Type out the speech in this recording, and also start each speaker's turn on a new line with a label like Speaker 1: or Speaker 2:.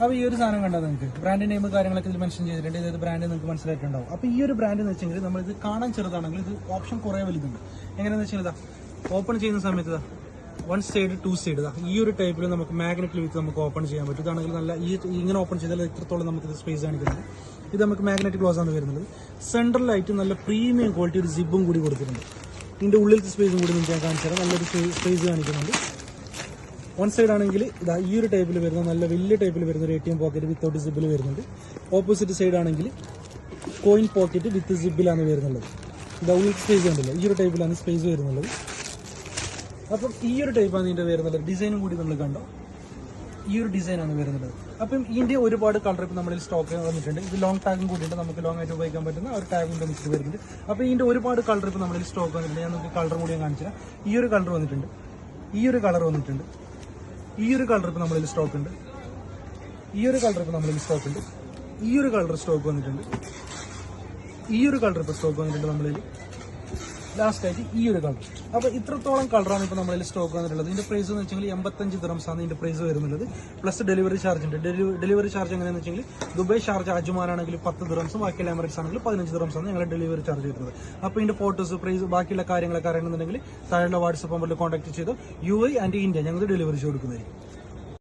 Speaker 1: അപ്പോൾ ഈ ഒരു സാധനം കണ്ടാൽ നിങ്ങൾക്ക് ബ്രാൻഡ് നെയിം കാര്യങ്ങളൊക്കെ ഇതിൽ മെൻഷൻ ചെയ്തിട്ടുണ്ട്. ഇതേത് ബ്രാൻഡ് നിങ്ങൾക്ക് മനസ്സിലായിട്ടുണ്ടാവും. അപ്പോൾ ഈ ഒരു ബ്രാൻഡ് എന്ന് വെച്ചെങ്കിൽ നമ്മളിത് കാണാൻ ചെറുതാണെങ്കിൽ ഇത് ഓപ്ഷൻ കുറേ വലുതുണ്ട്. എങ്ങനെയാണെന്ന് വെച്ചാൽ ഇതാ ഓപ്പൺ ചെയ്യുന്ന സമയത്ത് ഇതാ 1 സൈഡ് 2 സൈഡ് ഇതാ ഈ ഒരു ടൈപ്പിൽ നമുക്ക് മാഗ്നറ്റിൽ വെച്ച് നമുക്ക് ഓപ്പൺ ചെയ്യാൻ പറ്റും. ഇതാണെങ്കിൽ നല്ല ഇങ്ങനെ ഓപ്പൺ ചെയ്താൽ ഇത്രത്തോളം നമുക്ക് ഇത് സ്പേസ് കാണിക്കുന്നത്. ഇത് നമുക്ക് മാഗ്നറ്റിക് ക്ലോസ് ആണ് വരുന്നത്. സെൻട്രലായിട്ട് നല്ല പ്രീമിയം ക്വാളിറ്റി ഒരു സിബും കൂടി കൊടുത്തിട്ടുണ്ട്. ഇതിൻ്റെ ഉള്ളിലത്തെ സ്പേസും കൂടി നിങ്ങൾക്ക് ഞാൻ കാണിച്ചു തരാം. നല്ലൊരു സ്പേസ് കാണിക്കുന്നുണ്ട്. 1 സൈഡ് ആണെങ്കിൽ ഇതാ ഈ ഒരു ടൈപ്പിൽ വരുന്ന നല്ല വലിയ ടൈപ്പിൽ വരുന്ന ഒരു ATM പോക്കറ്റ് വിത്തൗട്ട് സിബിൽ വരുന്നുണ്ട്. ഓപ്പോസിറ്റ് സൈഡ് ആണെങ്കിൽ കോയിൻ പോക്കറ്റ് വിത്ത് സിബിലാണ് വരുന്നുള്ളത്. ഇതാ ഉള്ളിൽ സ്പേസ് കണ്ടില്ല, ഈ ഒരു ടൈപ്പിലാണ് സ്പേസ് വരുന്നുള്ളത്. അപ്പം ഈ ഒരു ടൈപ്പാണ് ഇതിൻ്റെ വരുന്നത്. ഡിസൈനും കൂടി നമ്മൾ കണ്ടോ, ഈ ഒരു ഡിസൈനാണ് വരുന്നത്. അപ്പം ഇതിൻ്റെ ഒരുപാട് കളർ ഇപ്പം നമ്മളിൽ സ്റ്റോക്ക് വന്നിട്ടുണ്ട്. ഇത് ലോങ് ടാഗും കൂടിയിട്ട് നമുക്ക് ലോങ് ആയിട്ട് ഉപയോഗിക്കാൻ പറ്റുന്ന ഒരു ടാഗിൻ്റെ മിക്സ് വരുന്നുണ്ട്. അപ്പോൾ ഇതിൻ്റെ ഒരുപാട് കളർ ഇപ്പം നമ്മളിൽ സ്റ്റോക്ക് വന്നിട്ടുണ്ട്. ഞാൻ നമുക്ക് കളർ കൂടി കാണിച്ചു തരാം. ഈ ഒരു കളർ വന്നിട്ടുണ്ട്, ഈ ഒരു കളർ വന്നിട്ടുണ്ട്, ഈ ഒരു കളർ ഇപ്പം നമ്മളിൽ സ്റ്റോക്ക് ഉണ്ട്, ഈ ഒരു കളർ ഇപ്പം നമ്മളിൽ സ്റ്റോക്ക് ഉണ്ട്, ഈ ഒരു കളർ സ്റ്റോക്ക് വന്നിട്ടുണ്ട്, ഈ ഒരു കളർ ഇപ്പോൾ സ്റ്റോക്ക് വന്നിട്ടുണ്ട് നമ്മളിൽ. ലാസ്റ്റ് ആയിട്ട് ഈ ഒരു കളർ. അപ്പോൾ ഇത്രത്തോളം കളറാണ് ഇപ്പോൾ നമ്മളിൽ സ്റ്റോക്ക് വന്നിട്ടുള്ളത്. ഇതിൻ്റെ പ്രൈസ് എന്ന് വെച്ചെങ്കിൽ 85 ദിറംസാണ് ഇതിൻ്റെ പ്രൈസ് വരുന്നത്. പ്ലസ് ഡെലിവറി ചാർജ് ഉണ്ട്. ഡെലിവറി ചാർജ് എങ്ങനെയാണെന്ന് വെച്ചെങ്കിൽ ദുബായ് ഷാർജ അജ്മാൻ ആണെങ്കിൽ 10 ദിറംസും ബാക്കിയുള്ള എമിറേറ്റ്സ് ആണെങ്കിൽ 15 ദിറംസാണ് ഞങ്ങൾ ഡെലിവറി ചാർജ് വരുന്നത്. അപ്പോൾ ഇതിൻ്റെ ഫോട്ടോസ് പ്രൈസ് ബാക്കിയുള്ള കാര്യങ്ങളൊക്കെ അറിയണമെന്നുണ്ടെങ്കിൽ താഴെയുള്ള വാട്സപ്പ് നമ്പറിൽ കോൺടാക്ട് ചെയ്തോ UAE ആൻഡ് ഇന്ത്യ ഞങ്ങൾ ഡെലിവറി കൊടുക്കുന്നതായിരിക്കും.